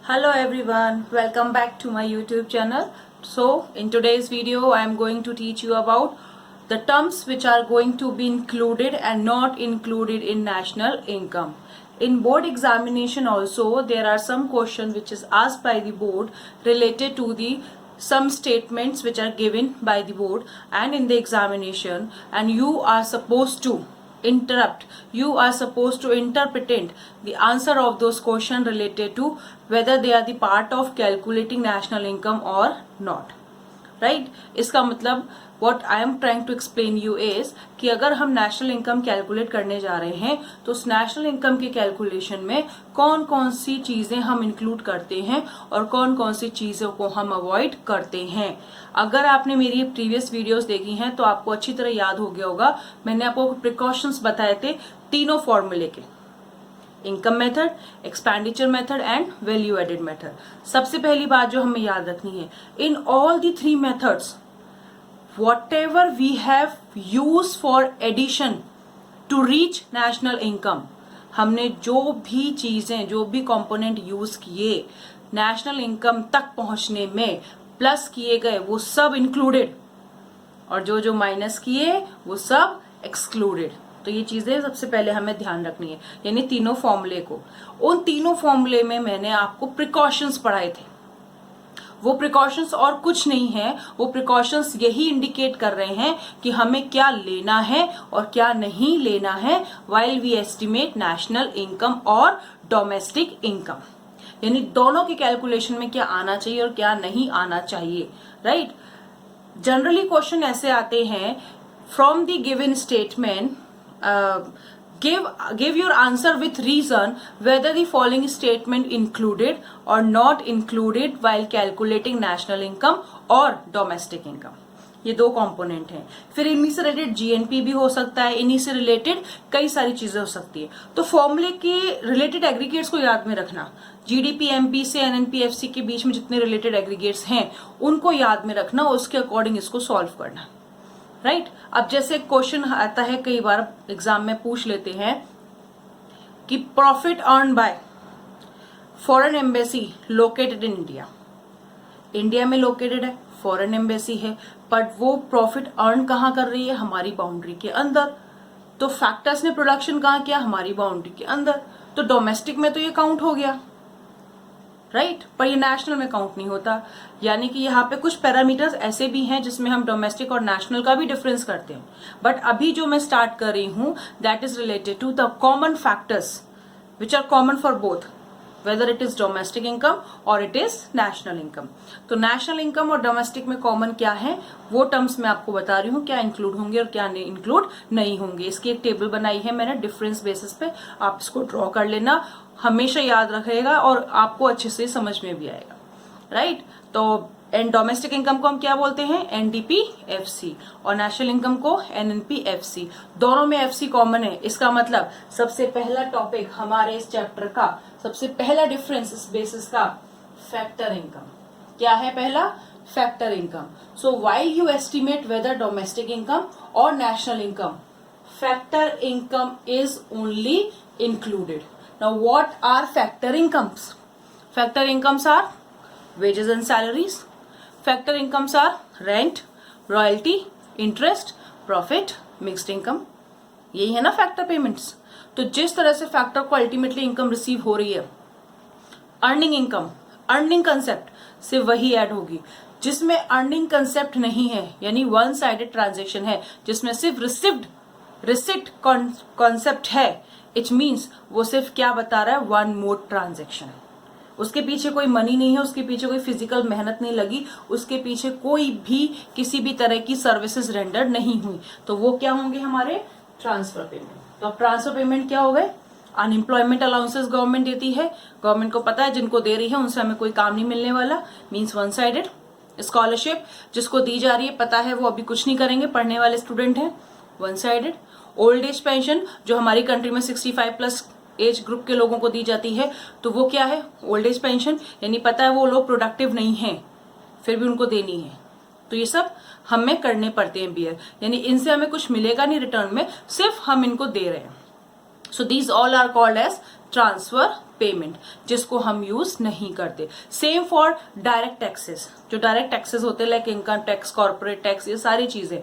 Hello everyone, welcome back to my YouTube channel. So in today's video I am going to teach you about the terms which are going to be included and not included in national income. In board examination also there are some questions which is asked by the board related to the some statements which are given by the board and in the examination, and you are supposed to interpret the answer of those questions related to whether they are the part of calculating national income or not. Right इसका मतलब what I am trying to explain you is कि अगर हम national income calculate करने जा रहे हैं तो उस नेशनल इनकम के कैलकुलेशन में कौन कौन सी चीजें हम इंक्लूड करते हैं और कौन कौन सी चीजों को हम अवॉइड करते हैं. अगर आपने मेरी प्रीवियस वीडियोस देखी हैं तो आपको अच्छी तरह याद हो गया होगा. मैंने आपको प्रिकॉशंस बताए थे तीनों फॉर्मूले के, income method, expenditure method and value added method. सबसे पहली बात जो हमें याद रखनी है, in all the three methods whatever we have used for addition to reach national income, हमने जो भी चीजें जो भी कंपोनेंट यूज किए नेशनल इनकम तक पहुंचने में प्लस किए गए वो सब इंक्लूडेड, और जो जो माइनस किए वो सब एक्सक्लूडेड. तो ये चीजें सबसे पहले हमें ध्यान रखनी है, यानी तीनों फॉर्मूले को. उन तीनों फॉर्मूले में मैंने आपको प्रिकॉशंस पढ़ाए थे. वो प्रिकॉशंस और कुछ नहीं है, वो प्रिकॉशंस यही इंडिकेट कर रहे हैं कि हमें क्या लेना है और क्या नहीं लेना है while we estimate national income और डोमेस्टिक इनकम. यानी दोनों के कैलकुलेशन में क्या आना चाहिए और क्या नहीं आना चाहिए. राइट जनरली क्वेश्चन ऐसे आते हैं, from the given statement give your answer with reason whether the following statement included or not included while calculating national income और domestic income. ये दो कंपोनेंट हैं. फिर इन्हीं से रिलेटेड जीएनपी भी हो सकता है, इन्हीं से रिलेटेड कई सारी चीजें हो सकती है. तो फॉर्मूले के रिलेटेड एग्रीगेट्स को याद में रखना. जीडीपी एमपी से एनएनपीएफसी के बीच में जितने रिलेटेड एग्रीगेट्स हैं उनको याद में रखना, उसके अकॉर्डिंग इसको सॉल्व करना. राइट अब जैसे क्वेश्चन आता है, कई बार एग्जाम में पूछ लेते हैं कि profit earn by foreign embassy located in India. India में लोकेटेड है, फॉरेन एम्बेसी है, बट वो प्रॉफिट अर्न कहाँ कर रही है, हमारी बाउंड्री के अंदर. तो फैक्टर्स ने प्रोडक्शन कहाँ किया, हमारी बाउंड्री के अंदर. तो डोमेस्टिक में तो ये काउंट हो गया. राइट पर ये नेशनल में काउंट नहीं होता. यानी कि यहाँ पे कुछ पैरामीटर्स ऐसे भी हैं जिसमें हम डोमेस्टिक और नेशनल का भी डिफरेंस करते हैं. बट अभी जो मैं स्टार्ट कर रही हूं that is related to the common factors which are common for both, whether it is domestic income और इट इज नेशनल इनकम. तो नेशनल इनकम और डोमेस्टिक में कॉमन क्या है वो टर्म्स मैं आपको बता रही हूँ, क्या इंक्लूड होंगे और क्या इंक्लूड नहीं होंगे. इसकी एक टेबल बनाई है मैंने डिफरेंस बेसिस पे, आप इसको ड्रॉ कर लेना, हमेशा याद रखेगा और आपको अच्छे से समझ में भी आएगा. राइट तो एंड डोमेस्टिक इनकम को हम क्या बोलते हैं, एनडीपीएफसी, और नेशनल इनकम को एनएनपीएफसी. दोनों में एफसी कॉमन है. इसका मतलब सबसे पहला टॉपिक हमारे इस चैप्टर का, सबसे पहला डिफरेंस इस बेसिस का फैक्टर इनकम. क्या है पहला, factor income. So while you estimate whether domestic income और national income, factor income is only included. Now what are factor incomes? Factor incomes are wages and salaries. Factor incomes are rent, royalty, interest, profit, mixed income. यही है ना factor payments. तो जिस तरह से factor को ultimately income receive हो रही है, अर्निंग इनकम, अर्निंग कंसेप्ट से वही ऐड होगी. जिसमें अर्निंग कंसेप्ट नहीं है, यानी वन साइडेड ट्रांजेक्शन है, जिसमें सिर्फ रिसिप्ट कॉन्सेप्ट है, इट मीन्स वो सिर्फ क्या बता रहा है, वन मोड ट्रांजेक्शन. उसके पीछे कोई मनी नहीं है, उसके पीछे कोई फिजिकल मेहनत नहीं लगी, उसके पीछे कोई भी किसी भी तरह की सर्विसेज रेंडर नहीं हुई. तो वो क्या होंगे, हमारे ट्रांसफर पेमेंट. तो अब ट्रांसफर पेमेंट क्या हो गए, अनएम्प्लॉयमेंट अलाउंसेस गवर्नमेंट देती है, गवर्नमेंट को पता है जिनको दे रही है उनसे हमें कोई काम नहीं मिलने वाला, मीन्स वन साइडेड. स्कॉलरशिप जिसको दी जा रही है पता है वो अभी कुछ नहीं करेंगे, पढ़ने वाले स्टूडेंट हैं, one sided. Old age pension जो हमारी कंट्री में 65 प्लस एज ग्रुप के लोगों को दी जाती है, तो वो क्या है, ओल्ड एज पेंशन. यानी पता है वो लोग प्रोडक्टिव नहीं हैं, फिर भी उनको देनी है. तो ये सब हमें करने पड़ते हैं बियर, यानी इनसे हमें कुछ मिलेगा नहीं रिटर्न में, सिर्फ हम इनको दे रहे हैं. So these all are called as transfer payment, जिसको हम यूज नहीं करते। सेम फॉर डायरेक्ट टैक्सेस, जो डायरेक्ट टैक्सेस होते हैं like income tax, corporate tax, ये सारी चीजें,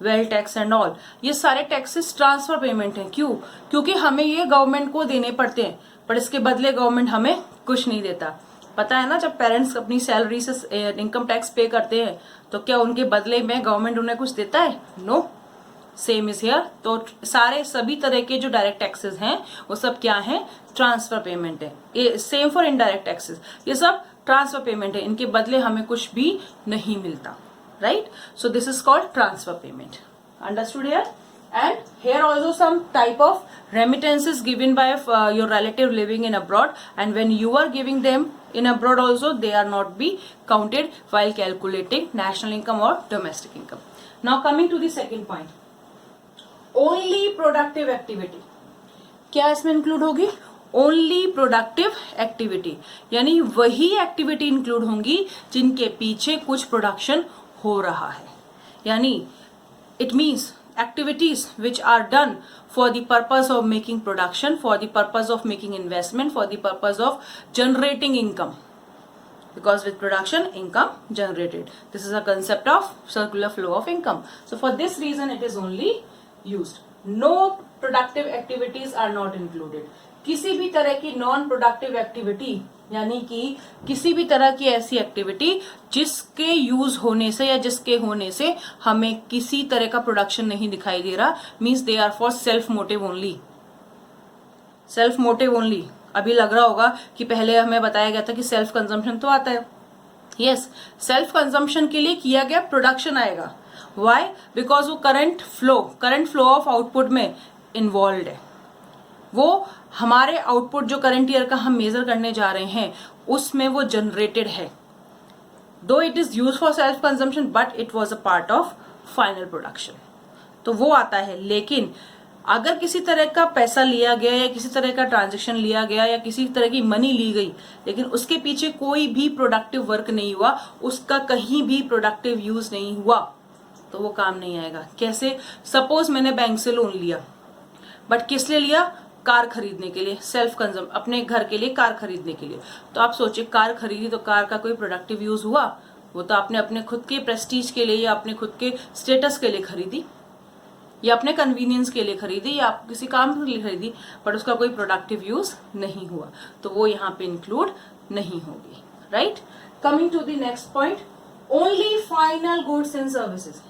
वेल्थ टैक्स एंड ऑल, ये सारे टैक्सेस ट्रांसफर पेमेंट है। क्यों? क्योंकि हमें ये गवर्नमेंट को देने पड़ते हैं, पर इसके बदले गवर्नमेंट हमें कुछ नहीं देता। पता है ना, जब पेरेंट्स अपनी सैलरी से इनकम टैक्स पे करते हैं तो क्या उनके बदले में गवर्नमेंट उन्हें कुछ देता है? नो। Same is here. तो सारे सभी तरह के जो डायरेक्ट टैक्सेस हैं वो सब क्या है? ट्रांसफर पेमेंट है। ये सेम फॉर इनडायरेक्ट टैक्सेस, ये सब ट्रांसफर पेमेंट है, इनके बदले हमें कुछ भी नहीं मिलता, right? So this is called transfer payment. Understood here? And here also some type of remittances given by your relative living in abroad, and when you are giving them in abroad also, they are not be counted while calculating national income or domestic income. Now coming to the second point, only productive activity, क्या इसमें include होगी? Only productive activity, यानी वही activity include होंगी जिनके पीछे कुछ production हो रहा है। यानी it means activities which are done for the purpose of making production, for the purpose of making investment, for the purpose of generating income, because with production income generated. This is a concept of circular flow of income. So for this reason it is only used. No productive activities are not included. किसी भी तरह की non productive activity, यानी कि किसी भी तरह की ऐसी एक्टिविटी जिसके यूज होने से या जिसके होने से हमें किसी तरह का प्रोडक्शन नहीं दिखाई दे रहा, means they are for self motive only. Self motive only. अभी लग रहा होगा कि पहले हमें बताया गया था कि सेल्फ कंजम्पशन तो आता है। यस, सेल्फ कंजम्पशन के लिए किया गया प्रोडक्शन आएगा। व्हाई? बिकॉज वो करंट फ्लो ऑफ आउटपुट में इन्वॉल्व है। वो हमारे आउटपुट जो करंट ईयर का हम मेजर करने जा रहे हैं उसमें वो जनरेटेड है। दो it is use for self consumption but it was a part of final production, तो वो आता है। लेकिन अगर किसी तरह का पैसा लिया गया या किसी तरह का ट्रांजेक्शन लिया गया या किसी तरह की मनी ली गई, लेकिन उसके पीछे कोई भी प्रोडक्टिव वर्क नहीं हुआ, उसका कहीं भी प्रोडक्टिव यूज नहीं हुआ, तो वो काम नहीं आएगा। कैसे? सपोज मैंने बैंक से लोन लिया, बट किस लिए लिया? कार खरीदने के लिए, सेल्फ कंज्यूम, अपने घर के लिए कार खरीदने के लिए। तो आप सोचिए, कार खरीदी तो कार का कोई प्रोडक्टिव यूज हुआ? वो तो आपने अपने खुद के प्रेस्टीज के लिए या अपने खुद के स्टेटस के लिए खरीदी या अपने कन्वीनियंस के लिए खरीदी या आप किसी काम के लिए खरीदी, बट उसका कोई प्रोडक्टिव यूज नहीं हुआ, तो वो यहाँ पे इंक्लूड नहीं होगी, right? Coming to the next point, only final goods and services.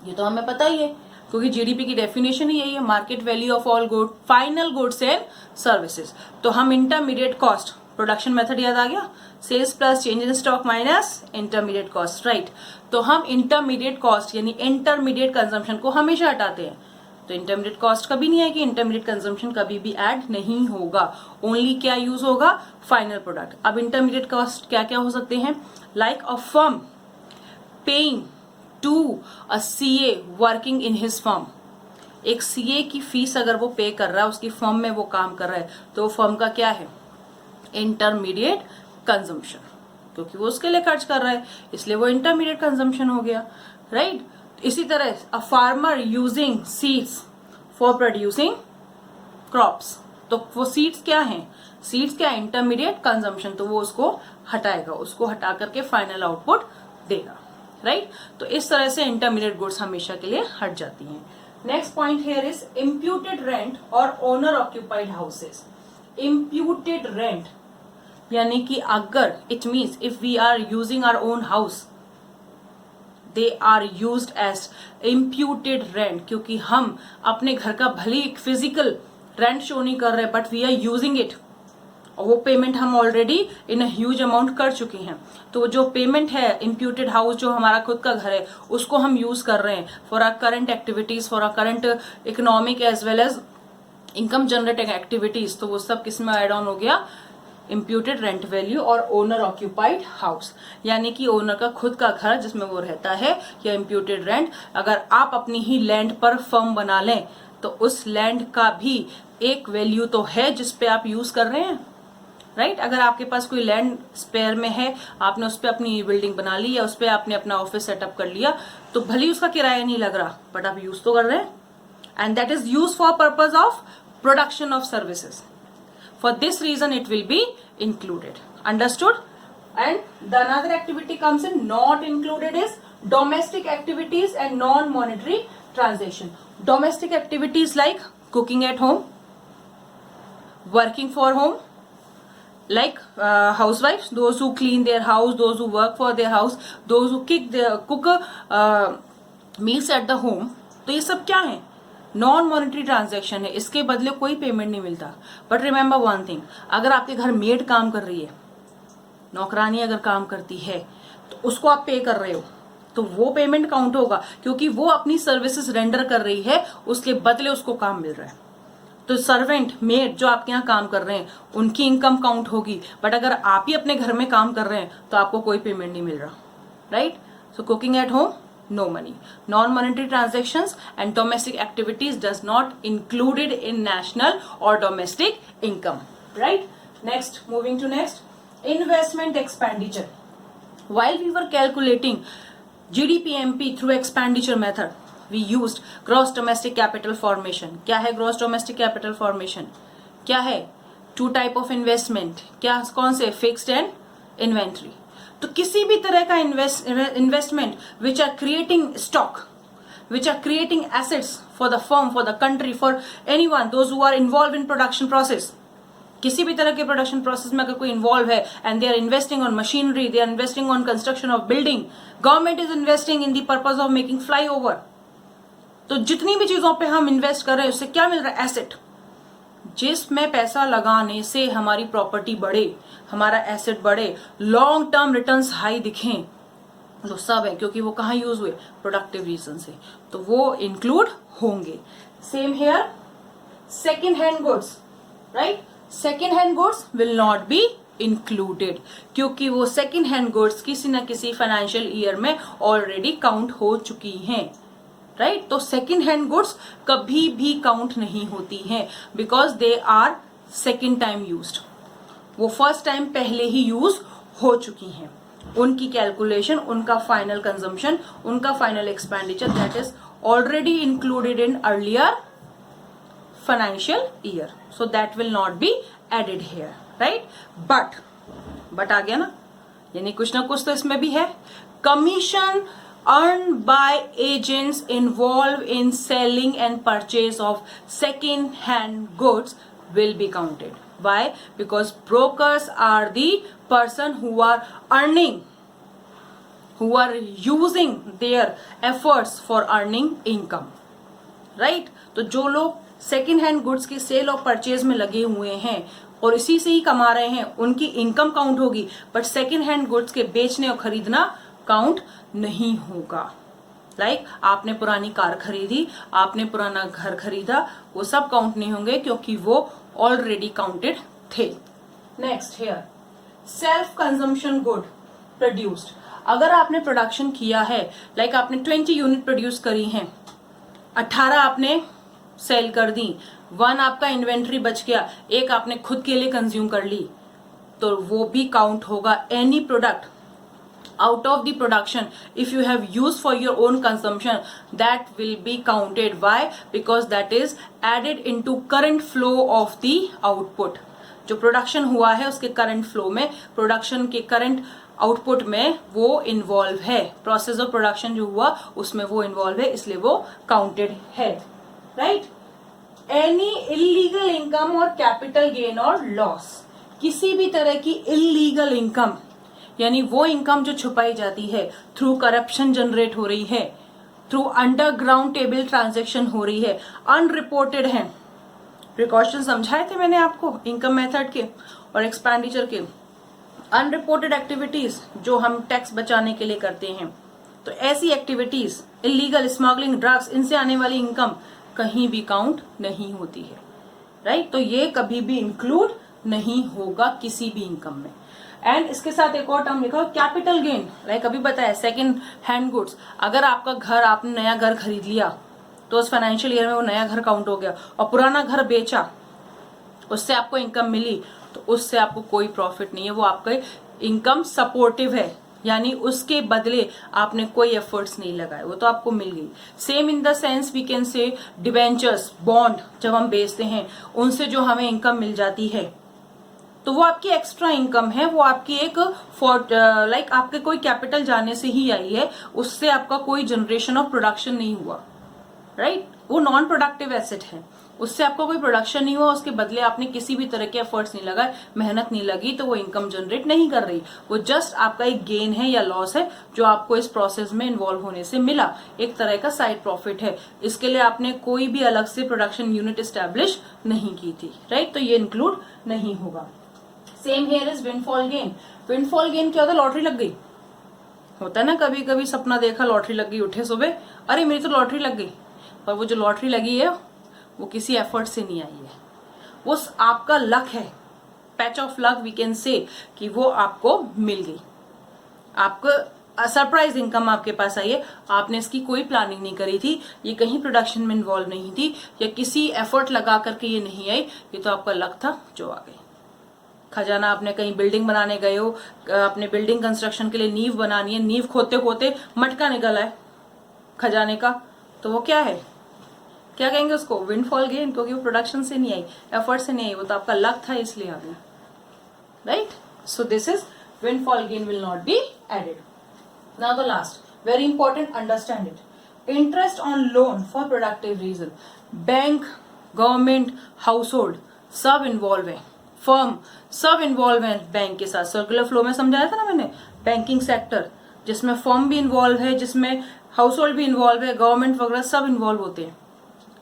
ये तो हमें पता ही है क्योंकि जीडीपी की डेफिनेशन ही यही है, market value of all good, final goods and services. तो हम इंटरमीडिएट कॉस्ट, प्रोडक्शन मेथड याद आ गया, sales plus change in stock minus intermediate cost, right? तो हम इंटरमीडिएट कॉस्ट यानी इंटरमीडिएट कंजम्पशन को हमेशा हटाते हैं, तो इंटरमीडिएट कॉस्ट कभी नहीं आएगी, इंटरमीडिएट कंजम्पशन कभी भी ऐड नहीं होगा। ओनली क्या यूज होगा? Final product. अब इंटरमीडिएट कॉस्ट क्या क्या हो सकते हैं? Like a firm paying to a CA working in his firm. एक सीए की फीस अगर वो पे कर रहा है, उसकी फर्म में वो काम कर रहा है, तो वो फर्म का क्या है? इंटरमीडिएट कंजम्पशन, क्योंकि वो उसके लिए खर्च कर रहा है, इसलिए वो इंटरमीडिएट कंजम्पशन हो गया, राइट? इसी तरह a farmer using seeds for producing crops, तो वो सीड्स क्या हैं? सीड्स क्या? इंटरमीडिएट कंजम्पशन, तो वो उसको हटाएगा, उसको हटा करके फाइनल आउटपुट देगा, राइट? तो इस तरह से इंटरमीडिएट गुड्स हमेशा के लिए हट जाती हैं। Next point here is imputed rent और owner occupied houses. Imputed rent यानी कि अगर, it means if we are using our own house, they are used as imputed rent, क्योंकि हम अपने घर का भले एक फिजिकल रेंट शो नहीं कर रहे but we are using it, और वो पेमेंट हम ऑलरेडी इन ह्यूज अमाउंट कर चुके हैं। तो जो पेमेंट है, इम्प्यूटेड हाउस जो हमारा खुद का घर है, उसको हम यूज कर रहे हैं for our current activities, for our current economic as well as income generating activities, तो वो सब किस में एड ऑन हो गया? इम्प्यूटेड रेंट वैल्यू और ओनर ऑक्यूपाइड हाउस, यानी कि ओनर का खुद का घर जिसमें वो रहता है, या इम्प्यूटेड रेंट। अगर आप अपनी ही लैंड पर फर्म बना लें तो उस लैंड का भी एक वैल्यू तो है जिसपे आप यूज कर रहे हैं, राइट? अगर आपके पास कोई लैंड स्पेयर में है, आपने उस पर अपनी बिल्डिंग बना ली या उस पर आपने अपना ऑफिस सेटअप कर लिया, तो भले ही उसका किराया नहीं लग रहा बट आप यूज तो कर रहे हैं, and that is use for purpose of production of services, For this reason it will be included. Understood? And the another activity comes in not included is domestic activities and non-monetary transaction. Domestic activities like cooking at home, working for home, like housewives, those who clean their house, those who work for their house, those who cook meals at the home. तो ये सब क्या है? Non monetary transaction है, इसके बदले कोई payment नहीं मिलता. बट रिमेंबर वन थिंग, अगर आपके घर मेड काम कर रही है, नौकरानी अगर काम करती है, तो उसको आप पे कर रहे हो, तो वो पेमेंट काउंट होगा, क्योंकि वो अपनी सर्विसेज रेंडर कर रही है, उसके बदले उसको काम मिल रहा है. तो सर्वेंट, मेड जो आपके यहाँ काम कर रहे हैं, उनकी इनकम काउंट होगी. बट अगर आप ही अपने घर में काम कर रहे हैं तो आपको कोई पेमेंट नहीं मिल रहा. Right? So cooking at home, no money. Non-monetary transactions and domestic activities does not included in national or domestic income. Right? Next, moving to next, investment expenditure. While we were calculating GDPMP through expenditure method, we used gross domestic capital formation. क्या है gross domestic capital formation? क्या है? Two type of investment. क्या कौन से? Fixed and inventory. तो किसी भी तरह का investment which are creating stock, which are creating assets for the firm, for the country, for anyone those who are involve in production process. किसी भी तरह के प्रोडक्शन प्रोसेस में अगर कोई इन्वॉल्व है and they are investing on machinery, they are investing on construction of building, government is investing in the purpose of making flyover. तो जितनी भी चीजों पे हम इन्वेस्ट कर रहे हैं उससे क्या मिल रहा है? एसेट. जिसमें पैसा लगाने से हमारी प्रॉपर्टी बढ़े, हमारा एसेट बढ़े, लॉन्ग टर्म रिटर्न्स हाई दिखें, तो सब है क्योंकि वो कहाँ यूज हुए? प्रोडक्टिव रीजन से, तो वो इंक्लूड होंगे. Same here, second hand goods. Right? Second hand goods will not be included, क्योंकि वो सेकेंड हैंड गुड्स किसी न किसी फाइनेंशियल ईयर में ऑलरेडी काउंट हो चुकी हैं. राइट? तो सेकेंड हैंड गुड्स कभी भी काउंट नहीं होती हैं, because they are second time used. वो फर्स्ट टाइम पहले ही यूज हो चुकी हैं. उनकी कैलकुलेशन, उनका फाइनल कंजम्पशन, उनका final expenditure that is already included in earlier financial year, so that will not be added here. Right? But आ गया ना, यानी कुछ ना कुछ तो इसमें भी है. Commission earned by agents involved in selling and purchase of second hand goods will be counted. Why? Because brokers are the person who are earning, who are using their efforts for earning income. Right? तो जो लोग second hand goods की cell और purchase में लगे हुए हैं और इसी से ही कमा रहे हैं, उनकी इनकम काउंट होगी. बट सेकेंड हैंड गुड्स के बेचने और खरीदना काउंट नहीं होगा. लाइक आपने पुरानी कार खरीदी, आपने पुराना घर खरीदा, वो सब काउंट नहीं होंगे क्योंकि वो ऑलरेडी काउंटेड थे. Next here, self consumption good produced. अगर आपने प्रोडक्शन किया है, लाइक आपने 20 यूनिट प्रोड्यूस करी हैं, 18 आपने सेल कर दी, 1 आपका इन्वेंट्री बच गया, 1 आपने खुद के लिए कंज्यूम कर ली, तो वो भी काउंट होगा. Any product out of the production, if you have used for your own consumption, that will be counted. Why? Because that is added into current flow of the output. जो production हुआ है उसके current flow में, production के current output में वो involve है. Process of production जो हुआ उसमें वो इन्वॉल्व है, इसलिए वो काउंटेड है. राइट? एनी इलीगल इनकम और कैपिटल गेन और लॉस. किसी भी तरह की इलीगल इनकम, यानी वो इनकम जो छुपाई जाती है, थ्रू करप्शन जनरेट हो रही है, थ्रू अंडरग्राउंड टेबल ट्रांजैक्शन हो रही है, अनरिपोर्टेड है. प्रिकॉशन समझाए थे मैंने आपको इनकम मेथड के और एक्सपेंडिचर के. अनरिपोर्टेड एक्टिविटीज जो हम टैक्स बचाने के लिए करते हैं, तो ऐसी एक्टिविटीज, इलीगल स्मगलिंग, ड्रग्स, इनसे आने वाली इनकम कहीं भी काउंट नहीं होती है. राइट? तो ये कभी भी इंक्लूड नहीं होगा किसी भी इनकम में. एंड इसके साथ एक और टर्म लिखा, कैपिटल गेन. लाइक अभी बताया, सेकेंड हैंड गुड्स. अगर आपका घर, आपने नया घर खरीद लिया तो उस फाइनेंशियल ईयर में वो नया घर काउंट हो गया, और पुराना घर बेचा, उससे आपको इनकम मिली, तो उससे आपको कोई प्रॉफिट नहीं है. वो आपका इनकम सपोर्टिव है, यानी उसके बदले आपने कोई एफर्ट्स नहीं लगाए, वो तो आपको मिल गई. Same in the sense we can say debentures, bond जब हम बेचते हैं, उनसे जो हमें इनकम मिल जाती है, तो वो आपकी एक्स्ट्रा इनकम है, वो आपकी एक लाइक आपके कोई कैपिटल जाने से ही आई है, उससे आपका कोई जनरेशन ऑफ प्रोडक्शन नहीं हुआ, राइट? वो नॉन प्रोडक्टिव एसेट है, उससे आपका कोई प्रोडक्शन नहीं हुआ, उसके बदले आपने किसी भी तरह के एफर्ट्स नहीं लगाए, मेहनत नहीं लगी, तो वो इनकम जनरेट नहीं कर रही, वो जस्ट आपका एक गेन है या लॉस है जो आपको इस प्रोसेस में इन्वॉल्व होने से मिला, एक तरह का साइड प्रॉफिट है। इसके लिए आपने कोई भी अलग से प्रोडक्शन यूनिट एस्टेब्लिश नहीं की थी, राइट? तो ये इंक्लूड नहीं होगा। Same here is windfall gain. Windfall gain क्या होता है? लॉटरी लग गई, होता है ना, कभी कभी सपना देखा, लॉटरी लग गई, उठे सुबह, अरे मेरी तो लॉटरी लग गई, पर वो जो लॉटरी लगी है वो किसी एफर्ट से नहीं आई है, वो आपका लक है, patch of luck we can say, कि वो आपको मिल गई, आपको सरप्राइज इनकम आपके पास आई है, आपने इसकी कोई प्लानिंग नहीं करी थी, ये कहीं प्रोडक्शन में इन्वॉल्व नहीं थी, या किसी एफर्ट लगा करके ये नहीं आई, ये तो आपका लक था जो आ गई। खजाना, आपने कहीं बिल्डिंग बनाने गए हो, आपने बिल्डिंग कंस्ट्रक्शन के लिए नींव बनानी है, नींव खोदते खोदते मटका निकल आए खजाने का, तो वो क्या है? क्या कहेंगे उसको? विंडफॉल गेन, क्योंकि वो प्रोडक्शन से नहीं आई, एफर्ट से नहीं आई, वो तो आपका लक था इसलिए आ गया, right? So this is windfall gain will not be added. Now the last, very important, understand it. Interest on loan for productive reason, bank, government, household सब इन्वॉल्व है, फर्म सब इन्वॉल्व है bank के साथ। Circular flow में समझाया था ना मैंने, बैंकिंग सेक्टर जिसमें फर्म भी इन्वॉल्व है, जिसमें हाउस होल्ड भी इन्वॉल्व है, गवर्नमेंट वगैरह सब इन्वॉल्व होते हैं,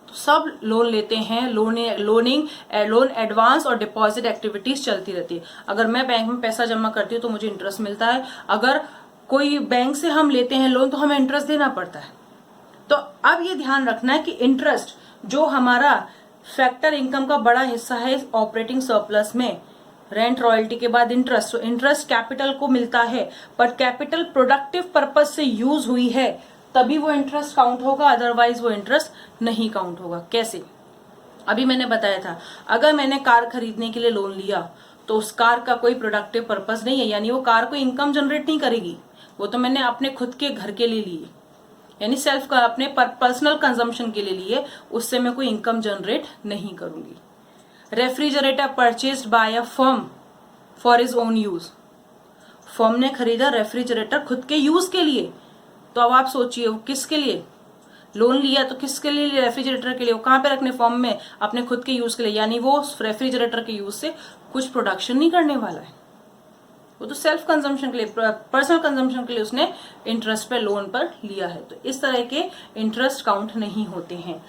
तो सब लोन लेते हैं, लोन एडवांस और डिपॉजिट एक्टिविटीज चलती रहती है। अगर मैं बैंक में पैसा जमा करती हूँ तो मुझे इंटरेस्ट मिलता है, अगर कोई बैंक से हम लेते हैं लोन तो हमें इंटरेस्ट देना पड़ता है। तो अब ये ध्यान रखना है कि इंटरेस्ट जो हमारा फैक्टर इनकम का बड़ा हिस्सा है ऑपरेटिंग सरप्लस में, रेंट रॉयल्टी के बाद इंटरेस्ट, तो इंटरेस्ट कैपिटल को मिलता है, पर कैपिटल प्रोडक्टिव पर्पज से यूज हुई है तभी वो इंटरेस्ट काउंट होगा, अदरवाइज वो इंटरेस्ट नहीं काउंट होगा। कैसे? अभी मैंने बताया था, अगर मैंने कार खरीदने के लिए लोन लिया तो उस कार का कोई प्रोडक्टिव पर्पस नहीं है, यानी वो कार को इनकम जनरेट नहीं करेगी, वो तो मैंने अपने खुद के घर के लिए लिए, यानी सेल्फ का अपने पर्सनल कंजम्पशन के लिए लिए, उससे मैं कोई इनकम जनरेट नहीं करूंगी। Refrigerator purchased bye a firm for his own use, firm ने खरीदा रेफ्रिजरेटर खुद के यूज के लिए, तो अब आप सोचिए वो किसके लिए लोन लिया, तो किसके लिए? रेफ्रिजरेटर के लिए। वो कहाँ पे रखने? फर्म में, अपने खुद के यूज के लिए, यानी वो रेफ्रिजरेटर के यूज से कुछ प्रोडक्शन नहीं करने वाला है, वो तो सेल्फ कंजम्पशन के लिए, पर्सनल कंजम्पशन के लिए उसने इंटरेस्ट पे लोन पर लिया है। तो इस तरह के इंटरेस्ट काउंट नहीं होते हैं,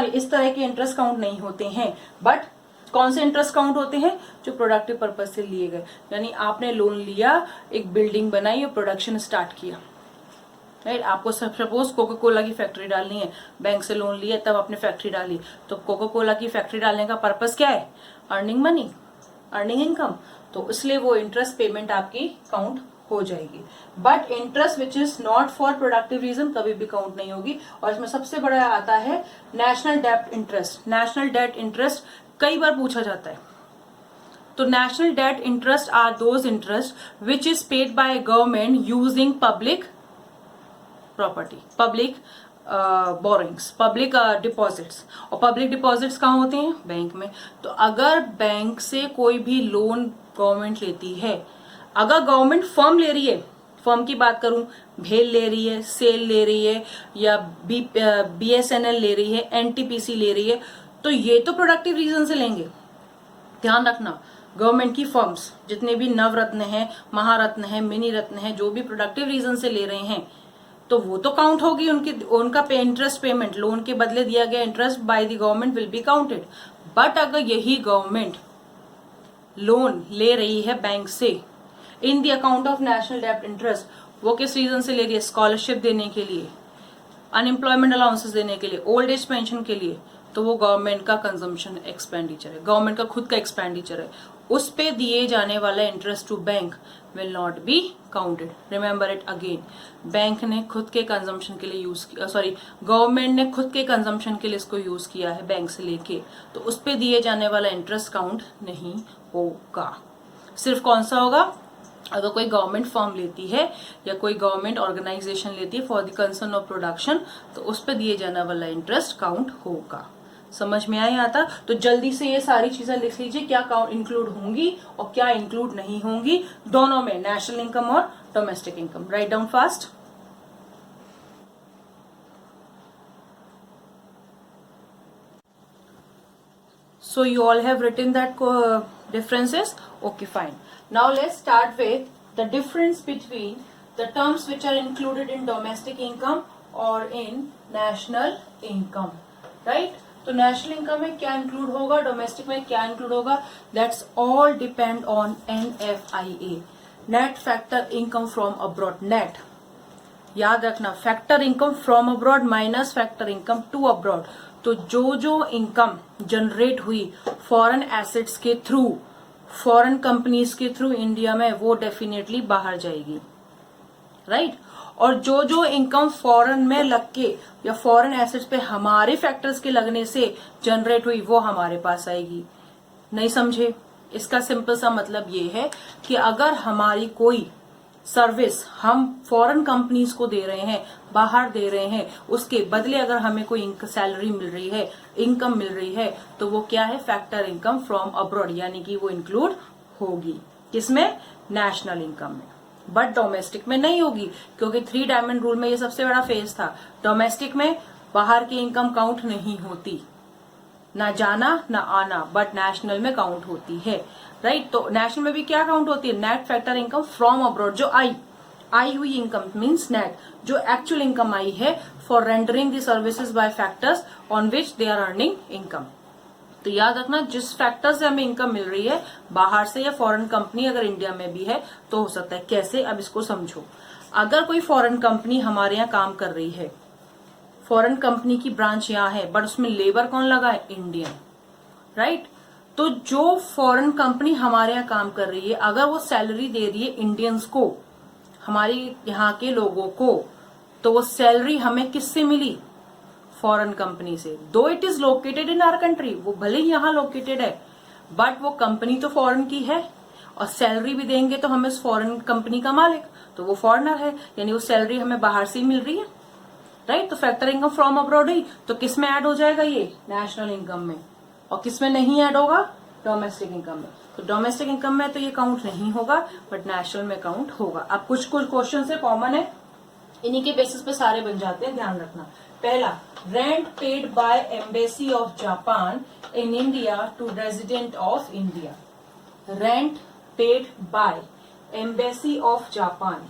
इस तरह के इंटरेस्ट काउंट नहीं होते हैं। बट कौन से इंटरेस्ट काउंट होते हैं? जो प्रोडक्टिव पर्पज से लिए गए, यानी आपने लोन लिया, एक बिल्डिंग बनाई और प्रोडक्शन स्टार्ट किया, राइट? आपको सपोज कोका कोला की फैक्ट्री डालनी है, बैंक से लोन लिया तब आपने फैक्ट्री डाली, तो कोका कोला की फैक्ट्री डालने का पर्पस क्या है? अर्निंग मनी, अर्निंग इनकम, तो इसलिए वो इंटरेस्ट पेमेंट आपकी काउंट हो जाएगी। But interest which is not for productive reason कभी भी काउंट नहीं होगी। और इसमें सबसे बड़ा आता है नेशनल डेब्ट इंटरेस्ट। नेशनल डेट इंटरेस्ट कई बार पूछा जाता है, तो national debt interest are those interest which is paid by government using public property, public borrowings, public deposits. और पब्लिक डिपॉजिट्स कहाँ होते हैं? बैंक में। तो अगर बैंक से कोई भी लोन गवर्नमेंट लेती है, अगर गवर्नमेंट फर्म ले रही है, फर्म की बात करूं, भेल ले रही है, सेल ले रही है, या BSNL ले रही है, NTPC ले रही है, तो ये तो प्रोडक्टिव रीजन से लेंगे। ध्यान रखना, गवर्नमेंट की फर्म्स जितने भी नवरत्न है, महारत्न है, मिनी रत्न है, जो भी प्रोडक्टिव रीजन से ले रहे हैं, तो वो तो काउंट होगी, उनका इंटरेस्ट पेमेंट, लोन के बदले दिया गया interest by the government will be counted. But अगर यही गवर्नमेंट लोन ले रही है बैंक से in the account of national डेब्ट इंटरेस्ट, वो किस रीजन से ले रही है? स्कॉलरशिप देने के लिए, अनएम्प्लॉयमेंट अलाउंसेस देने के लिए, ओल्ड एज पेंशन के लिए, तो वो गवर्नमेंट का कंजम्पशन एक्सपेंडिचर है, गवर्नमेंट का खुद का एक्सपेंडिचर है, उस पे दिए जाने वाला interest to bank will not be counted. Remember it again, bank ने खुद के कंजम्पशन के लिए यूज किया, गवर्नमेंट ने खुद के कंजम्पशन के लिए इसको यूज किया है बैंक से लेके, तो उस पे दिए जाने वाला इंटरेस्ट काउंट नहीं होगा। सिर्फ कौन सा होगा? अगर कोई गवर्नमेंट फर्म लेती है या कोई गवर्नमेंट ऑर्गेनाइजेशन लेती है for the concern of production, तो उस पर दिए जाने वाला इंटरेस्ट काउंट होगा। समझ में आया आता? तो जल्दी से ये सारी चीजें लिख लीजिए, क्या इंक्लूड होंगी और क्या इंक्लूड नहीं होंगी दोनों में, नेशनल इनकम और domestic income. Write down fast. So you all have written that differences? Okay, fine. Now let's start with the difference between the terms which are included in domestic income or in national income. Right? तो national income में क्या include होगा, domestic में क्या include होगा, that's all depend on NFIA, net factor income from abroad. Net याद रखना, factor income from abroad minus factor income to abroad. तो जो इनकम जनरेट हुई फॉरेन एसेट्स के थ्रू, फॉरेन कंपनीज के थ्रू इंडिया में, वो डेफिनेटली बाहर जाएगी। राइट? और जो इनकम फॉरेन में लग के या फॉरेन एसेट्स पे हमारे फैक्टर्स के लगने से जनरेट हुई, वो हमारे पास आएगी। नहीं समझे? इसका सिंपल सा मतलब ये है कि अगर हमारी कोई सर्विस हम फॉरेन कंपनीज को दे रहे हैं, बाहर दे रहे हैं, उसके बदले अगर हमें कोई सैलरी मिल रही है, इनकम मिल रही है, तो वो क्या है, फैक्टर इनकम फ्रॉम अब्रॉड, यानी कि वो इंक्लूड होगी। किसमें? नेशनल इनकम में। बट डोमेस्टिक में नहीं होगी, क्योंकि 3 डायमंड रूल में ये सबसे बड़ा फेज था। डोमेस्टिक में बाहर की इनकम काउंट नहीं होती, ना जाना ना आना, बट नेशनल में काउंट होती है। राइट? तो नेशनल में भी क्या काउंट होती है, net factor income from abroad, जो आई हुई इनकम मीन्स नेट, जो एक्चुअल इनकम आई है for rendering the services by factors on which they are earning income. तो याद रखना, जिस फैक्टर से हमें इनकम मिल रही है बाहर से या फॉरेन कंपनी अगर इंडिया में भी है तो हो सकता है। कैसे? अब इसको समझो। अगर कोई फॉरेन कंपनी हमारे यहाँ काम कर रही है, फॉरेन कंपनी की ब्रांच यहाँ है, बट उसमें लेबर कौन लगा है, इंडियन। राइट? तो जो फॉरेन कंपनी हमारे यहाँ काम कर रही है, अगर वो सैलरी दे रही है इंडियंस को, हमारे यहाँ के लोगों को, तो वो सैलरी हमें किससे मिली, फॉरेन कंपनी से। Though it is located in our country, वो भले ही यहाँ लोकेटेड है, बट वो कंपनी तो फॉरेन की है, और सैलरी भी देंगे तो हमें उस फॉरेन कंपनी का मालिक, तो वो फॉरेनर है, यानी वो सैलरी हमें बाहर से ही मिल रही है। राइट? तो फैक्टर इनकम फ्रॉम अब्रॉड ही, तो किस में ऐड हो जाएगा, ये नेशनल इनकम में। और किस में नहीं ऐड होगा, डोमेस्टिक इनकम में। तो डोमेस्टिक इनकम में तो ये काउंट नहीं होगा, बट नेशनल में काउंट होगा। अब कुछ क्वेश्चन से कॉमन है, इन्हीं के बेसिस पे सारे बन जाते हैं, ध्यान रखना। पहला, rent paid by embassy of Japan in India to resident of India. Rent paid by embassy of Japan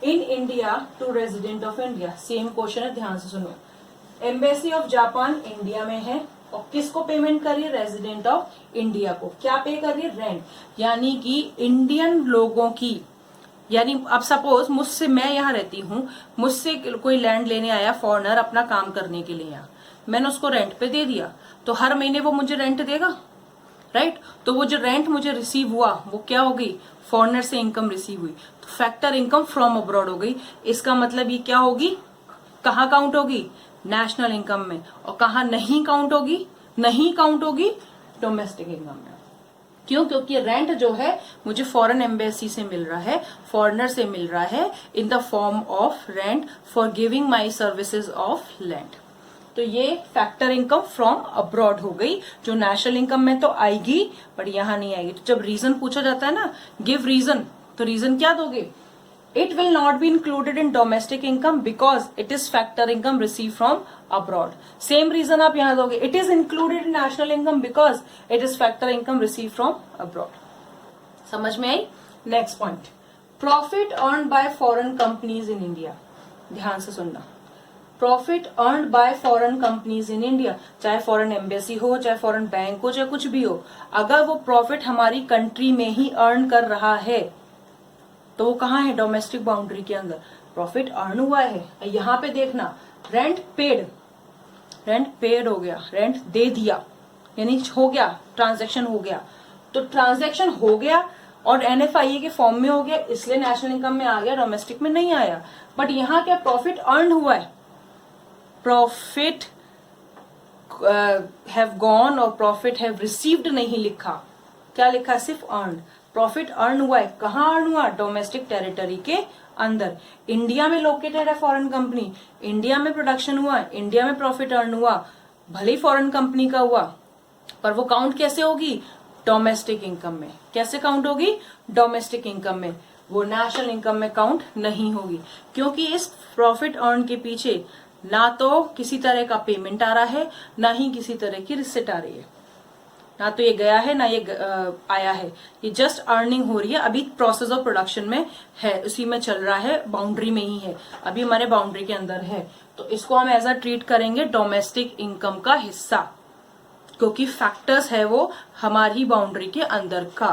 in India to resident of India. Same question है, ध्यान से सुनो। एम्बेसी ऑफ जापान इंडिया में है, और किसको पेमेंट कर रही है, रेजिडेंट ऑफ इंडिया को। क्या पे कर रही है, रेंट, यानी कि इंडियन लोगों की, यानी अब सपोज मुझसे, मैं यहाँ रहती हूँ, मुझसे कोई लैंड लेने आया फॉरेनर अपना काम करने के लिए यहाँ, मैंने उसको रेंट पे दे दिया, तो हर महीने वो मुझे रेंट देगा। राइट? तो वो जो रेंट मुझे रिसीव हुआ वो क्या हो गई, फॉरेनर से इनकम रिसीव हुई, तो फैक्टर इनकम फ्रॉम अब्रॉड हो गई। इसका मतलब ये क्या होगी, कहाँ काउंट होगी, नेशनल इनकम में। और कहाँ नहीं काउंट होगी, नहीं काउंट होगी डोमेस्टिक इनकम में। क्यों? क्योंकि रेंट जो है मुझे फॉरेन एम्बेसी से मिल रहा है, फॉरेनर से मिल रहा है, in the form of rent for giving my services of land. तो ये फैक्टर इनकम फ्रॉम अब्रॉड हो गई, जो नेशनल इनकम में तो आएगी बट यहां नहीं आएगी। तो जब रीजन पूछा जाता है ना, गिव रीजन, तो रीजन क्या दोगे, it will not be included in domestic income because it is factor income received from abroad. Same reason आप यहाँ दोगे, it is included in national income because it is factor income received from abroad. समझ में आई? Next point, profit earned by foreign companies in India. ध्यान से सुनना, profit earned bye foreign companies in India, चाहे foreign embassy हो, चाहे foreign bank हो, चाहे कुछ भी हो, अगर वो प्रॉफिट हमारी कंट्री में ही अर्न कर रहा है तो वो कहाँ है, डोमेस्टिक बाउंड्री के अंदर प्रॉफिट अर्न हुआ है। यहाँ पे देखना, रेंट पेड हो गया, रेंट दे दिया, यानी हो गया, ट्रांजैक्शन हो गया। तो ट्रांजैक्शन हो गया और NFIA के फॉर्म में हो गया, इसलिए नेशनल इनकम में आ गया, डोमेस्टिक में नहीं आया। बट यहाँ क्या प्रॉफिट अर्न हुआ है, प्रॉफिट हैव गॉन और प्रॉफिट हैव रिसीव्ड नहीं लिखा, क्या लिखा, सिर्फ अर्न। प्रॉफिट अर्न हुआ है, कहाँ अर्न हुआ, डोमेस्टिक टेरिटरी के अंदर। इंडिया में लोकेटेड है फॉरेन कंपनी, इंडिया में प्रोडक्शन हुआ, इंडिया में प्रॉफिट अर्न हुआ, भले ही फॉरेन कंपनी का हुआ, पर वो काउंट कैसे होगी? डोमेस्टिक इनकम में। कैसे काउंट होगी? डोमेस्टिक इनकम में, वो नेशनल इनकम में काउंट नहीं होगी, क्योंकि इस प्रॉफिट अर्न के पीछे ना तो किसी तरह का पेमेंट आ रहा है, ना ही किसी तरह की रिसिट आ रही है, ना तो ये गया है ना ये आया है, ये जस्ट अर्निंग हो रही है। अभी प्रोसेस ऑफ प्रोडक्शन में है, उसी में चल रहा है, बाउंड्री में ही है, अभी हमारे बाउंड्री के अंदर है, तो इसको हम एज अ ट्रीट करेंगे डोमेस्टिक इनकम का हिस्सा, क्योंकि फैक्टर्स है वो हमारी बाउंड्री के अंदर का,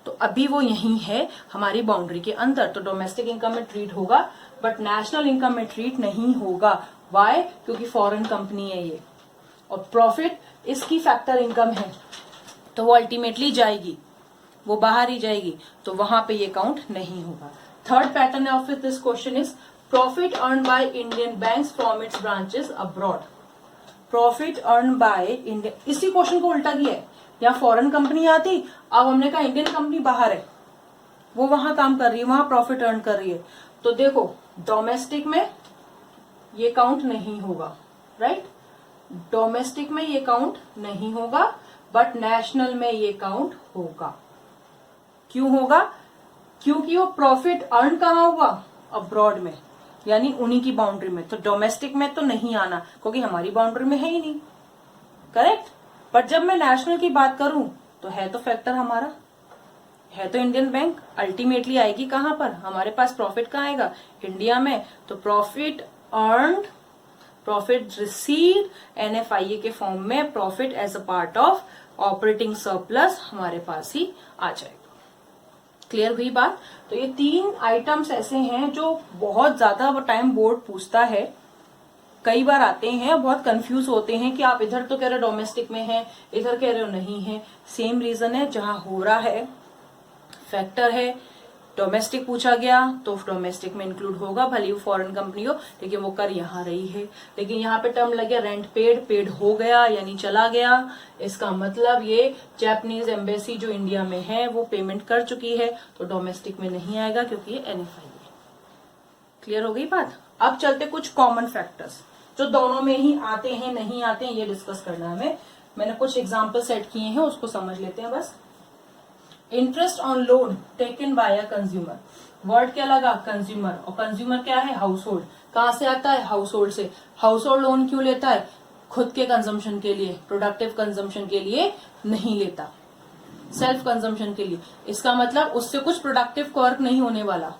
तो अभी वो यही है हमारी बाउंड्री के अंदर, तो डोमेस्टिक इनकम में ट्रीट होगा, बट नेशनल इनकम में ट्रीट नहीं होगा। वाई? क्योंकि फॉरेन कंपनी है ये, और प्रॉफिट इसकी फैक्टर इनकम है, तो वो अल्टीमेटली जाएगी, वो बाहर ही जाएगी, तो वहां पे ये काउंट नहीं होगा। Third pattern of this question is profit earn by Indian banks from its branches abroad. Profit earn by Indian, इसी क्वेश्चन को उल्टा किया है, यहाँ फॉरेन कंपनी आती, अब हमने कहा इंडियन कंपनी बाहर है, वो वहां काम कर रही है, वहां प्रॉफिट अर्न कर रही है, तो देखो डोमेस्टिक में ये काउंट नहीं होगा, राइट? डोमेस्टिक में ये काउंट नहीं होगा, बट नेशनल में ये काउंट होगा। क्यों होगा? क्योंकि वो प्रॉफिट अर्न कहाँ हुआ? अब्रॉड में, यानी उन्हीं की बाउंड्री में, तो डोमेस्टिक में तो नहीं आना, क्योंकि हमारी बाउंड्री में है ही नहीं, करेक्ट? बट जब मैं नेशनल की बात करूं तो है तो फैक्टर हमारा है, तो इंडियन बैंक अल्टीमेटली आएगी कहां पर? हमारे पास प्रॉफिट कहाँ आएगा? इंडिया में, तो profit earned, profit received NFIA के फॉर्म में profit as a part of operating surplus हमारे पास ही आ जाएगा। क्लियर हुई बात? तो ये 3 आइटम्स ऐसे हैं जो बहुत ज्यादा टाइम बोर्ड पूछता है, कई बार आते हैं, बहुत कंफ्यूज होते हैं कि आप इधर तो कह रहे हो डोमेस्टिक में है, इधर कह रहे हो नहीं है। सेम रीजन है, जहां हो रहा है फैक्टर है, डोमेस्टिक पूछा गया तो डोमेस्टिक में इंक्लूड होगा, भले वो फॉरेन कंपनी हो, लेकिन वो कर यहाँ रही है। लेकिन यहाँ पे टर्म लग गया रेंट पेड, पेड हो गया यानी चला गया, इसका मतलब ये जापानीज एम्बेसी जो इंडिया में है वो पेमेंट कर चुकी है, तो डोमेस्टिक में नहीं आएगा, क्योंकि ये NFI है। क्लियर हो गई बात? अब चलते कुछ कॉमन फैक्टर्स जो दोनों में ही आते हैं नहीं आते हैं, ये डिस्कस करना है हमें। मैंने कुछ एग्जाम्पल सेट किए हैं, उसको समझ लेते हैं बस। Interest on loan taken by a consumer, word क्या लगा? कंज्यूमर, और कंज्यूमर क्या है? House hold. कहां से आता है? हाउस होल्ड से। हाउस होल्ड लोन क्यों लेता है? खुद के कंजम्पशन के लिए, प्रोडक्टिव कंजम्पशन के लिए नहीं लेता, सेल्फ कंजम्पशन के लिए। इसका मतलब उससे कुछ प्रोडक्टिव वर्क नहीं होने वाला,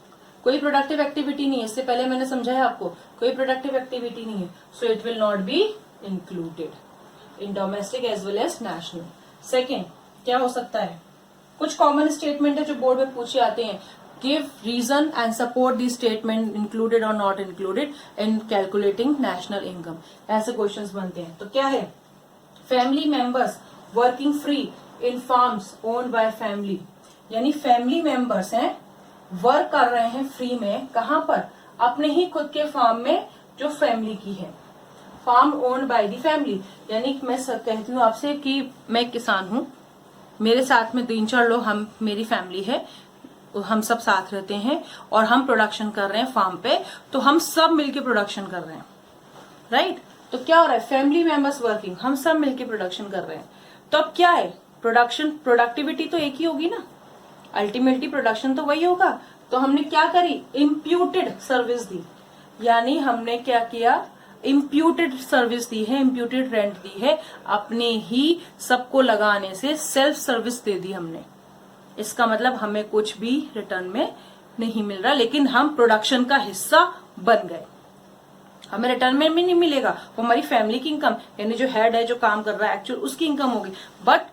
कोई प्रोडक्टिव एक्टिविटी नहीं है, इससे पहले मैंने समझाया आपको, कोई प्रोडक्टिव एक्टिविटी नहीं है, so it will not be included in domestic as well as national. Second क्या हो सकता है? कुछ कॉमन स्टेटमेंट है जो बोर्ड में पूछे आते हैं, give reason and support the statement included और not included in calculating national income, ऐसे क्वेश्चंस बनते हैं। तो क्या है? Family members working free in farms owned by family, यानी फैमिली मेंबर्स हैं, वर्क कर रहे हैं फ्री में, कहां पर? अपने ही खुद के फार्म में जो फैमिली की है, farm owned by the family. यानी मैं कहती हूँ आपसे कि मैं किसान हूँ, मेरे साथ में 3-4 लोग, हम मेरी फैमिली है, हम सब साथ रहते हैं और हम प्रोडक्शन कर रहे हैं फार्म पे, तो हम सब मिलके प्रोडक्शन कर रहे हैं, राइट? तो क्या हो रहा है? फैमिली मेंबर्स वर्किंग, हम सब मिलके प्रोडक्शन कर रहे हैं, तो अब क्या है? प्रोडक्शन, प्रोडक्टिविटी तो एक ही होगी ना, अल्टीमेटली प्रोडक्शन तो वही होगा। तो हमने क्या करी? इम्प्यूटेड सर्विस दी, यानी हमने क्या किया? इम्प्यूटेड सर्विस दी है, इम्प्यूटेड रेंट दी है, अपने ही सबको लगाने से सेल्फ सर्विस दे दी हमने। इसका मतलब हमें कुछ भी रिटर्न में नहीं मिल रहा, लेकिन हम प्रोडक्शन का हिस्सा बन गए, हमें रिटर्न में भी नहीं मिलेगा, वो हमारी फैमिली की इनकम, यानी जो हेड है जो काम कर रहा है एक्चुअल उसकी इनकम होगी, बट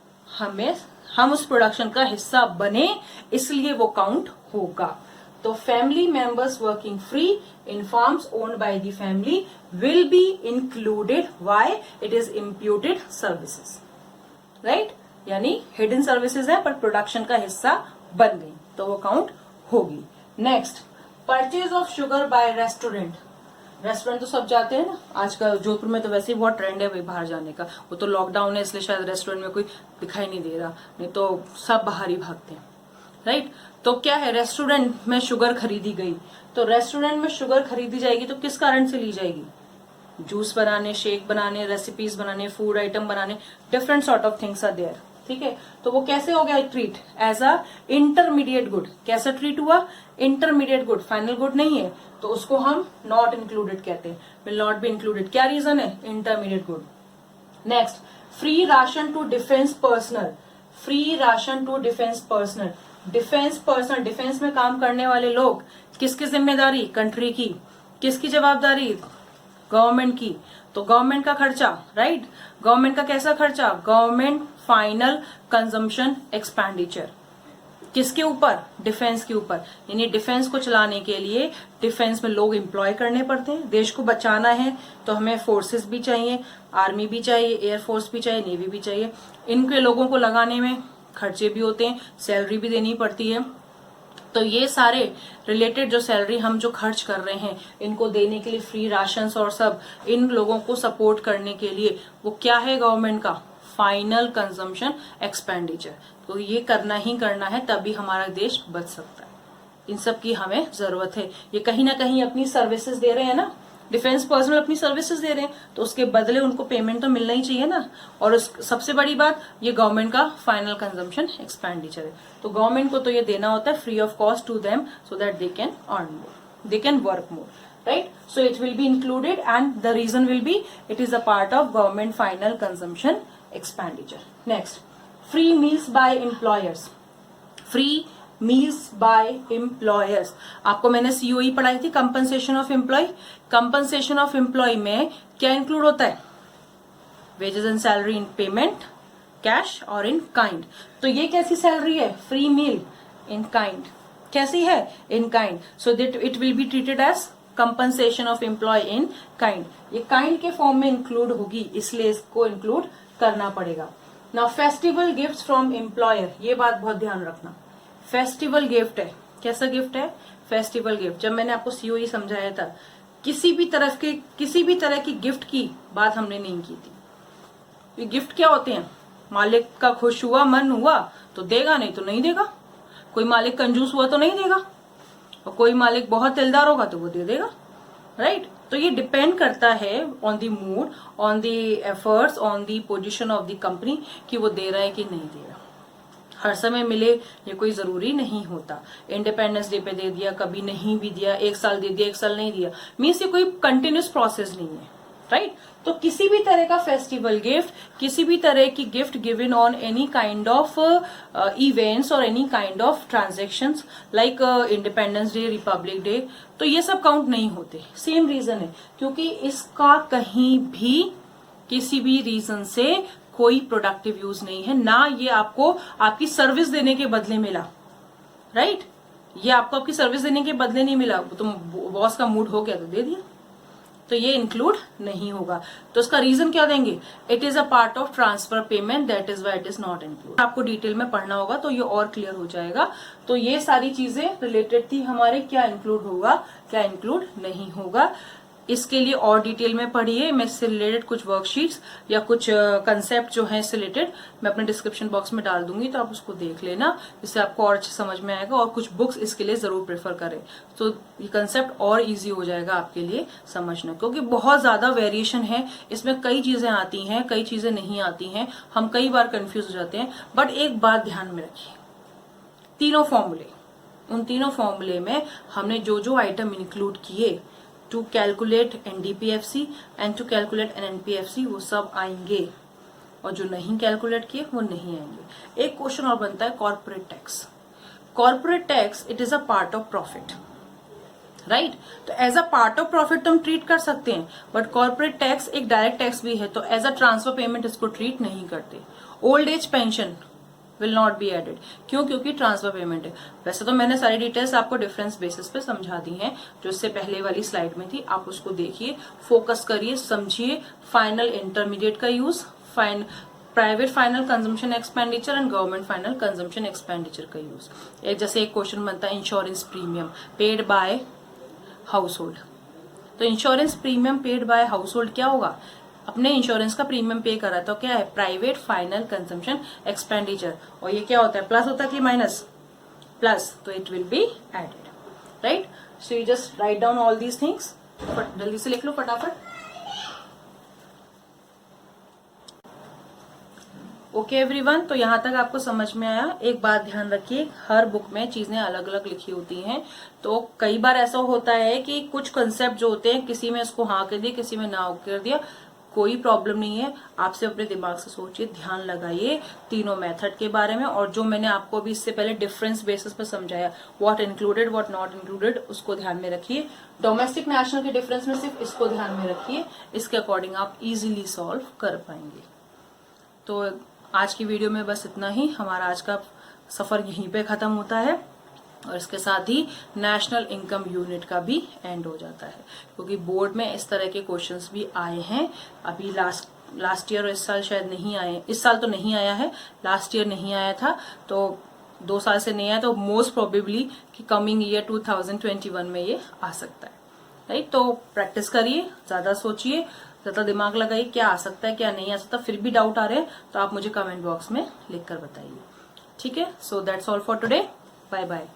हम उस प्रोडक्शन का हिस्सा बने, इसलिए वो काउंट होगा। तो family members working free in farms owned by the family will be included, why? It is imputed services, right? यानी हिडन सर्विसेज है पर प्रोडक्शन का हिस्सा बन गई, तो वो काउंट होगी। Next, purchase of sugar bye restaurant. Restaurant तो सब जाते हैं ना, आजकल जोधपुर में तो वैसे ही बहुत ट्रेंड है भाई बाहर जाने का, वो तो लॉकडाउन है इसलिए शायद रेस्टोरेंट में कोई दिखाई नहीं दे रहा, नहीं तो सब बाहर ही भागते हैं, राइट? तो क्या है? रेस्टोरेंट में शुगर खरीदी गई, तो रेस्टोरेंट में शुगर खरीदी जाएगी तो किस कारण से ली जाएगी? जूस बनाने, शेक बनाने, रेसिपीज बनाने, फूड आइटम बनाने, different sort of things are there. ठीक है, तो वो कैसे हो गया treat as a intermediate good. कैसा ट्रीट हुआ? इंटरमीडिएट गुड, फाइनल गुड नहीं है, तो उसको हम नॉट इंक्लूडेड कहते हैं, विल नॉट बी इंक्लूडेड। क्या रीजन है? Intermediate good. Next, free ration to defence personnel. Free ration to defence personnel. Defence personnel, defence में काम करने वाले लोग, किसकी जिम्मेदारी? कंट्री की। किसकी जवाबदारी? गवर्नमेंट की। तो गवर्नमेंट का खर्चा, राइट? गवर्नमेंट का कैसा खर्चा? Government final consumption expenditure. किसके ऊपर? डिफेंस के ऊपर। यानी डिफेंस को चलाने के लिए डिफेंस में लोग एम्प्लॉय करने पड़ते हैं। देश को बचाना है तो हमें फोर्सेस भी चाहिए, आर्मी भी चाहिए, एयरफोर्स भी चाहिए, नेवी भी चाहिए। इनके लोगों को लगाने में खर्चे भी होते हैं, सैलरी भी देनी पड़ती है। तो ये सारे रिलेटेड जो सैलरी हम जो खर्च कर रहे हैं, इनको देने के लिए फ्री राशन और सब, इन लोगों को सपोर्ट करने के लिए वो क्या है गवर्नमेंट का? Final consumption expenditure. तो ये करना ही करना है, तभी हमारा देश बच सकता है। इन सब की हमें जरूरत है। ये कहीं ना कहीं अपनी सर्विसेज दे रहे हैं ना, डिफेंस पर्सनल अपनी सर्विसेज दे रहे हैं, तो उसके बदले उनको पेमेंट तो मिलना ही चाहिए ना। और सबसे बड़ी बात, ये गवर्नमेंट का फाइनल कंजम्पशन एक्सपेंडिचर है, तो गवर्नमेंट को तो ये देना होता है free of cost to them, so that they can earn more, they can work more, right? So it will be included, and the reason will be it is a part of government final consumption expenditure. Next, free meals by employers. Free meals by employers. आपको मैंने COE पढ़ाई थी, compensation of employee. compensation of employee में क्या include होता है? wages and salary in payment, cash और in kind. तो ये कैसी सैलरी है? free meal in kind. कैसी है? in kind. So that it will be treated as compensation of employee in kind. ये काइंड के फॉर्म में इंक्लूड होगी, इसलिए इसको इंक्लूड करना पड़ेगा। Now festival gifts from employer, ये बात बहुत ध्यान रखना। फेस्टिवल गिफ्ट है, कैसा गिफ्ट है? Festival gift. जब मैंने आपको COE समझाया था, किसी भी तरह की गिफ्ट की बात हमने नहीं की थी। ये गिफ्ट क्या होते हैं? मालिक का खुश हुआ, मन हुआ तो देगा, नहीं तो नहीं देगा। कोई मालिक कंजूस हुआ तो नहीं देगा, और कोई मालिक बहुत दिलदार होगा तो वो दे देगा, राइट? तो ये डिपेंड करता है on the mood, on the efforts, on the position of the company कि वो दे रहा है कि नहीं दे रहा। हर समय मिले ये कोई जरूरी नहीं होता। इंडिपेंडेंस डे पे दे दिया, कभी नहीं भी दिया, एक साल दे दिया, एक साल नहीं दिया, मीन्स ये कोई कंटिन्यूस प्रोसेस नहीं है, राइट? तो किसी भी तरह का फेस्टिवल गिफ्ट, किसी भी तरह की gift given on any kind of events और any kind of transactions like Independence Day, Republic Day, तो ये सब काउंट नहीं होते। सेम रीजन है, क्योंकि इसका कहीं भी किसी भी रीजन से कोई प्रोडक्टिव यूज नहीं है, ना ये आपको आपकी सर्विस देने के बदले मिला, राइट? ये आपको आपकी सर्विस देने के बदले नहीं मिला, तो बॉस का मूड हो गया तो दे दिया, तो ये इंक्लूड नहीं होगा। तो इसका रीजन क्या देंगे? It is a part of transfer payment, that is why it is not include. आपको डिटेल में पढ़ना होगा तो ये और क्लियर हो जाएगा। तो ये सारी चीजें रिलेटेड थी हमारे, क्या इंक्लूड होगा, क्या इंक्लूड नहीं होगा। इसके लिए और डिटेल में पढ़िए। मैं इससे रिलेटेड कुछ वर्कशीट्स या कुछ कंसेप्ट जो है इससे रिलेटेड मैं अपने डिस्क्रिप्शन बॉक्स में डाल दूंगी, तो आप उसको देख लेना, जिससे आपको और अच्छे समझ में आएगा। और कुछ बुक्स इसके लिए जरूर प्रेफर करें, तो ये कंसेप्ट और इजी हो जाएगा आपके लिए समझना, क्योंकि बहुत ज्यादा वेरिएशन है इसमें। कई चीजें आती हैं, कई चीजें नहीं आती हैं, हम कई बार कंफ्यूज हो जाते हैं। बट एक बात ध्यान में रखिए, तीनों फॉर्मूले, उन तीनों फॉर्मूले में हमने जो जो आइटम इंक्लूड किए to calculate NDPFC and to calculate NNPFC, वो सब आएंगे, और जो नहीं कैलकुलेट किए वो नहीं आएंगे। एक क्वेश्चन और बनता है corporate tax. Corporate tax it is a part of profit, right? तो as a part of profit तो हम ट्रीट कर सकते हैं, बट कॉर्पोरेट टैक्स एक डायरेक्ट टैक्स भी है, तो एज अ ट्रांसफर पेमेंट इसको ट्रीट नहीं करते। Old age pension will not be added, क्यों? क्योंकि ट्रांसफर पेमेंट है। वैसे तो मैंने सारी डिटेल्स आपको डिफरेंस बेसिस पे समझा दी हैं, जो इससे पहले वाली स्लाइड में थी, आप उसको देखिए, फोकस करिए, समझिए। फाइनल इंटरमीडिएट का use, private final consumption expenditure and government final consumption expenditure का यूज। जैसे एक क्वेश्चन बनता है insurance premium paid by household, तो insurance premium paid by household क्या होगा? अपने इंश्योरेंस का प्रीमियम पे करा, तो क्या है? Private final consumption expenditure. और ये क्या होता है? प्लस होता है कि माइनस? प्लस, तो it will be added, right? So you just write down all these things, जल्दी से लिख लो फटाफट। ओके एवरीवन, तो यहाँ तक आपको समझ में आया। एक बात ध्यान रखिए, हर बुक में चीजें अलग अलग लिखी होती हैं, तो कई बार ऐसा होता है कि कुछ कंसेप्ट जो होते हैं किसी में उसको हाँ कर दिया, किसी में ना कर दिया, कोई प्रॉब्लम नहीं है। आपसे अपने दिमाग से सोचिए, ध्यान लगाइए तीनों मेथड के बारे में, और जो मैंने आपको अभी इससे पहले डिफरेंस बेसिस पर समझाया, what included what not included, उसको ध्यान में रखिए। डोमेस्टिक नेशनल के डिफरेंस में सिर्फ इसको ध्यान में रखिए, इसके अकॉर्डिंग आप इजीली सॉल्व कर पाएंगे। तो आज की वीडियो में बस इतना ही। हमारा आज का सफर यहीं पे खत्म होता है, और इसके साथ ही नेशनल इनकम यूनिट का भी एंड हो जाता है, क्योंकि बोर्ड में इस तरह के क्वेश्चंस भी आए हैं। अभी लास्ट ईयर और इस साल शायद नहीं आए, इस साल तो नहीं आया है, लास्ट ईयर नहीं आया था, तो 2 साल से नहीं आया, तो मोस्ट प्रोबेबली कि कमिंग ईयर 2021 में ये आ सकता है, राइट। तो प्रैक्टिस करिए, ज्यादा सोचिए, ज्यादा दिमाग लगाइए, क्या आ सकता है क्या नहीं आ सकता। फिर भी डाउट आ रहे हैं तो आप मुझे कमेंट बॉक्स में लिखकर बताइए, ठीक है। So that's all for today, bye bye.